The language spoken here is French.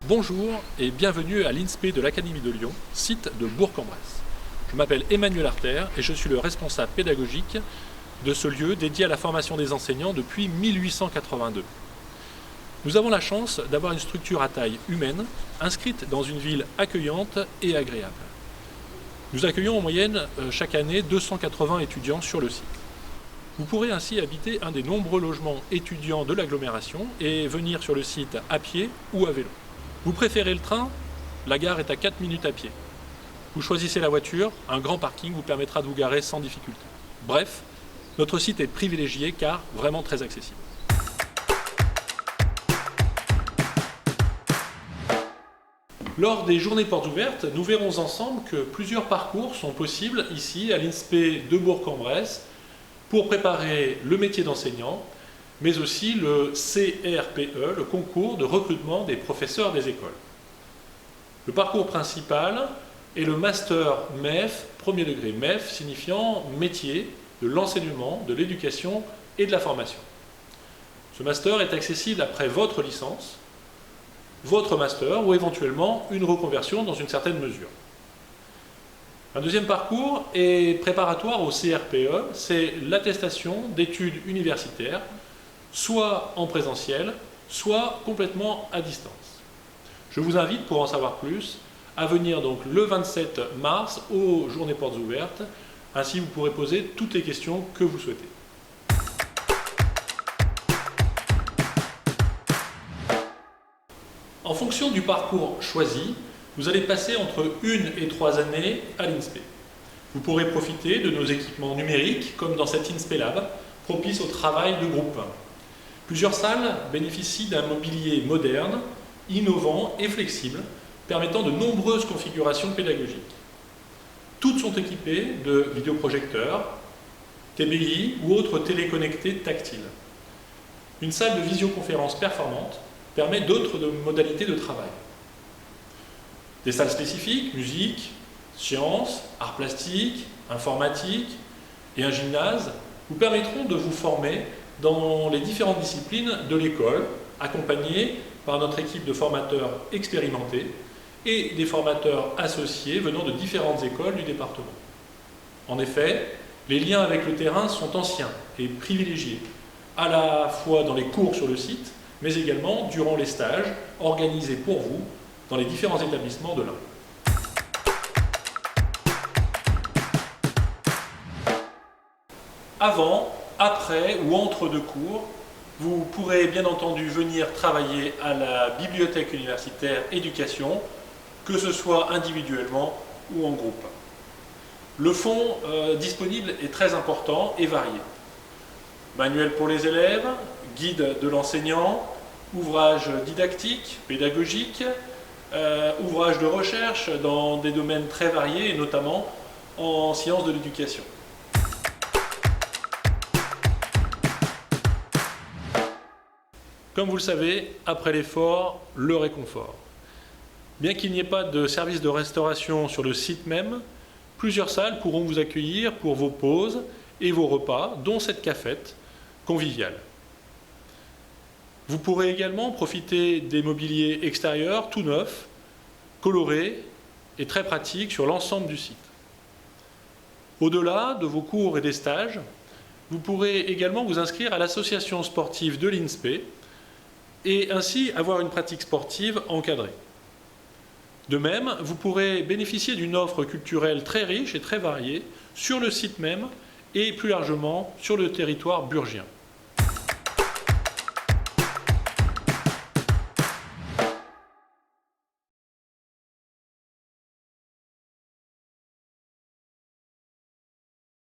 Bonjour et bienvenue à l'INSPE de l'Académie de Lyon, site de Bourg-en-Bresse. Je m'appelle Emmanuel Artère et je suis le responsable pédagogique de ce lieu dédié à la formation des enseignants depuis 1882. Nous avons la chance d'avoir une structure à taille humaine, inscrite dans une ville accueillante et agréable. Nous accueillons en moyenne chaque année 280 étudiants sur le site. Vous pourrez ainsi habiter un des nombreux logements étudiants de l'agglomération et venir sur le site à pied ou à vélo. Vous préférez le train? La gare est à 4 minutes à pied. Vous choisissez la voiture, un grand parking vous permettra de vous garer sans difficulté. Bref, notre site est privilégié car vraiment très accessible. Lors des journées portes ouvertes, nous verrons ensemble que plusieurs parcours sont possibles ici à l'INSPE de Bourg-en-Bresse pour préparer le métier d'enseignant, mais aussi le CRPE, le concours de recrutement des professeurs des écoles. Le parcours principal est le Master MEF, premier degré. MEF signifiant métier de l'enseignement, de l'éducation et de la formation. Ce Master est accessible après votre licence, votre Master ou éventuellement une reconversion dans une certaine mesure. Un deuxième parcours est préparatoire au CRPE, c'est l'attestation d'études universitaires, soit en présentiel, soit complètement à distance. Je vous invite, pour en savoir plus, à venir donc le 27 mars aux Journées Portes Ouvertes. Ainsi, vous pourrez poser toutes les questions que vous souhaitez. En fonction du parcours choisi, vous allez passer entre 1 et 3 années à l'INSPE. Vous pourrez profiter de nos équipements numériques, comme dans cet INSPE Lab, propice au travail de groupe. Plusieurs salles bénéficient d'un mobilier moderne, innovant et flexible, permettant de nombreuses configurations pédagogiques. Toutes sont équipées de vidéoprojecteurs, TBI ou autres téléconnectés tactiles. Une salle de visioconférence performante permet d'autres modalités de travail. Des salles spécifiques, musique, sciences, arts plastiques, informatique et un gymnase vous permettront de vous former dans les différentes disciplines de l'école, accompagnés par notre équipe de formateurs expérimentés et des formateurs associés venant de différentes écoles du département. En effet, les liens avec le terrain sont anciens et privilégiés, à la fois dans les cours sur le site, mais également durant les stages organisés pour vous dans les différents établissements de l'Ain. Avant, après ou entre deux cours, vous pourrez bien entendu venir travailler à la bibliothèque universitaire éducation, que ce soit individuellement ou en groupe. Le fonds disponible est très important et varié. Manuel pour les élèves, guide de l'enseignant, ouvrage didactique, pédagogique, ouvrage de recherche dans des domaines très variés et notamment en sciences de l'éducation. Comme vous le savez, après l'effort, le réconfort. Bien qu'il n'y ait pas de service de restauration sur le site même, plusieurs salles pourront vous accueillir pour vos pauses et vos repas, dont cette cafette conviviale. Vous pourrez également profiter des mobiliers extérieurs tout neufs, colorés et très pratiques sur l'ensemble du site. Au-delà de vos cours et des stages, vous pourrez également vous inscrire à l'association sportive de l'INSPE et ainsi avoir une pratique sportive encadrée. De même, vous pourrez bénéficier d'une offre culturelle très riche et très variée sur le site même et plus largement sur le territoire burgien.